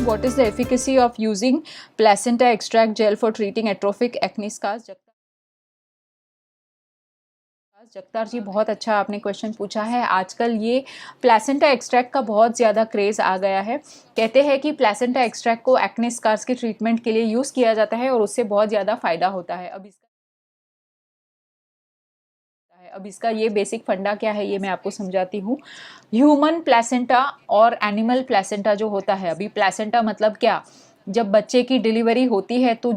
question, what is the efficacy of using placenta extract gel for treating atrophic acne scars? Jagtar जी, बहुत अच्छा आपने question पूछा है। आजकल ये प्लेसेंटा एक्सट्रैक्ट का बहुत ज़्यादा क्रेज़ आ गया है। कहते हैं कि प्लेसेंटा एक्सट्रैक्ट को एक्ने स्कार्स के ट्रीटमेंट के लिए यूज़ किया जाता है और उससे बहुत ज़्यादा फ़ायदा होता है। अब इसका ये बेसिक फंडा क्या है ये मैं आपको समझाती हूँ। ह्यूमन प्लेसेंटा और एनिमल प्लेसेंटा जो होता है, अभी प्लेसेंटा मतलब क्या, जब बच्चे की डिलीवरी होती है तो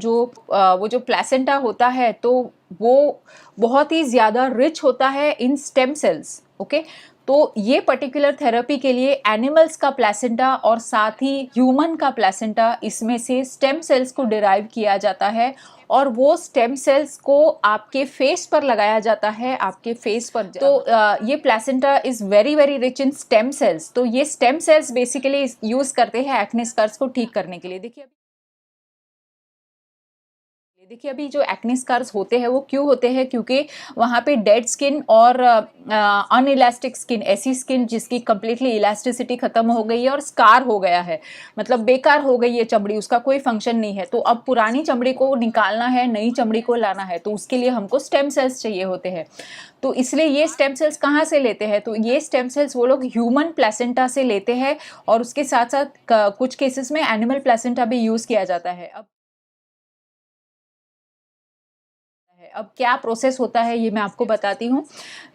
वो जो प्लेसेंटा होता है तो वो बहुत ही ज़्यादा रिच होता है इन स्टेम सेल्स। ओके, तो ये पर्टिकुलर थेरेपी के लिए एनिमल्स का प्लेसेंटा और साथ ही ह्यूमन का प्लेसेंटा, इसमें से स्टेम सेल्स को डिराइव किया जाता है और वो स्टेम सेल्स को आपके फेस पर लगाया जाता है, आपके फेस पर। तो ये placenta is very very rich in stem cells. तो ये स्टेम सेल्स बेसिकली यूज़ करते हैं एक्ने स्कार्स को ठीक करने के लिए। देखिए अभी जो एक्ने स्कार्स होते हैं वो क्यों होते हैं, क्योंकि वहाँ पे डेड स्किन और अनइलास्टिक स्किन, ऐसी स्किन जिसकी कंप्लीटली इलास्टिसिटी खत्म हो गई है और स्कार हो गया है, मतलब बेकार हो गई है चमड़ी, उसका कोई फंक्शन नहीं है। तो अब पुरानी चमड़ी को निकालना है, नई चमड़ी को लाना है, तो उसके लिए हमको स्टेम सेल्स चाहिए होते हैं। तो इसलिए ये स्टेम सेल्स कहाँ से लेते हैं, तो ये स्टेम सेल्स वो लोग ह्यूमन प्लेसेंटा से लेते हैं और उसके साथ साथ कुछ केसेस में एनिमल प्लेसेंटा भी यूज़ किया जाता है। अब क्या प्रोसेस होता है ये मैं आपको बताती हूँ।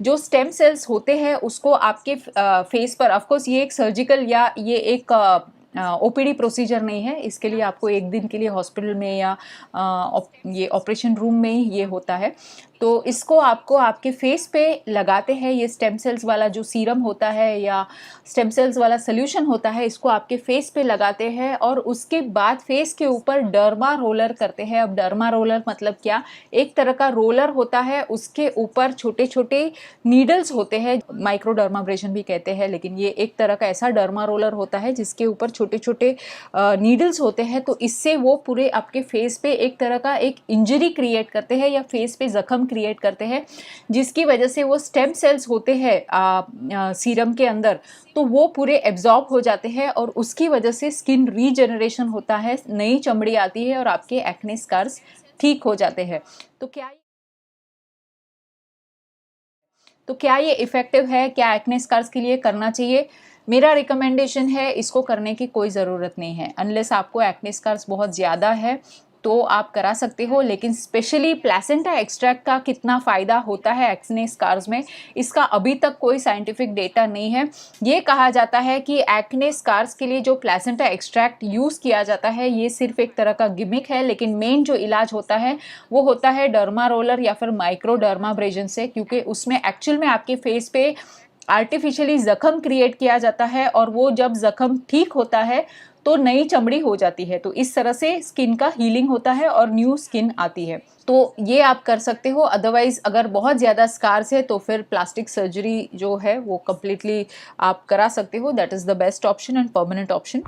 जो स्टेम सेल्स होते हैं उसको आपके फेस पर, ऑफ कोर्स ये एक सर्जिकल या ये एक ओपीडी प्रोसीजर नहीं है, इसके लिए आपको एक दिन के लिए हॉस्पिटल में या ये ऑपरेशन रूम में ही ये होता है। तो इसको आपको आपके फेस पे लगाते हैं, ये स्टेम सेल्स वाला जो सीरम होता है या स्टेम सेल्स वाला सोल्यूशन होता है, इसको आपके फेस पे लगाते हैं और उसके बाद फेस के ऊपर डर्मा रोलर करते हैं। अब डर्मा रोलर मतलब क्या, एक तरह का रोलर होता है, उसके ऊपर छोटे छोटे नीडल्स होते हैं, माइक्रोडर्माब्रेशन भी कहते हैं, लेकिन ये एक तरह का ऐसा डर्मा रोलर होता है जिसके ऊपर छोटे छोटे नीडल्स होते हैं। तो इससे वो पूरे आपके फेस पे एक तरह का एक इंजरी क्रिएट करते हैं या फेस पे जख्म क्रिएट करते हैं, जिसकी वजह से वो स्टेम सेल्स होते हैं सीरम के अंदर, तो वो पूरे एब्जॉर्ब हो जाते हैं और उसकी वजह से स्किन रीजनरेशन होता है, नई चमड़ी आती है और आपके एक्ने स्कार्स ठीक हो जाते हैं। तो क्या ये इफेक्टिव है, क्या एक्ने स्कार्स के लिए करना चाहिए? मेरा रिकमेंडेशन है इसको करने की कोई ज़रूरत नहीं है, अनलेस आपको एक्ने स्कार्स बहुत ज़्यादा है तो आप करा सकते हो। लेकिन स्पेशली प्लेसेंटा एक्सट्रैक्ट का कितना फ़ायदा होता है एक्ने स्कार्स में, इसका अभी तक कोई साइंटिफिक डेटा नहीं है। ये कहा जाता है कि एक्ने स्कार्स के लिए जो प्लेसेंटा एक्सट्रैक्ट यूज़ किया जाता है ये सिर्फ एक तरह का गिमिक है, लेकिन मेन जो इलाज होता है वो होता है डर्मा रोलर या फिर माइक्रोडर्माब्रेशन से, क्योंकि उसमें एक्चुअल में आपके फेस पे आर्टिफिशियली जख्म क्रिएट किया जाता है और वो जब जख्म ठीक होता है तो नई चमड़ी हो जाती है। तो इस तरह से स्किन का हीलिंग होता है और न्यू स्किन आती है। तो ये आप कर सकते हो। अदरवाइज अगर बहुत ज़्यादा स्कार्स है तो फिर प्लास्टिक सर्जरी जो है वो कम्प्लीटली आप करा सकते हो। That is the best option and permanent option.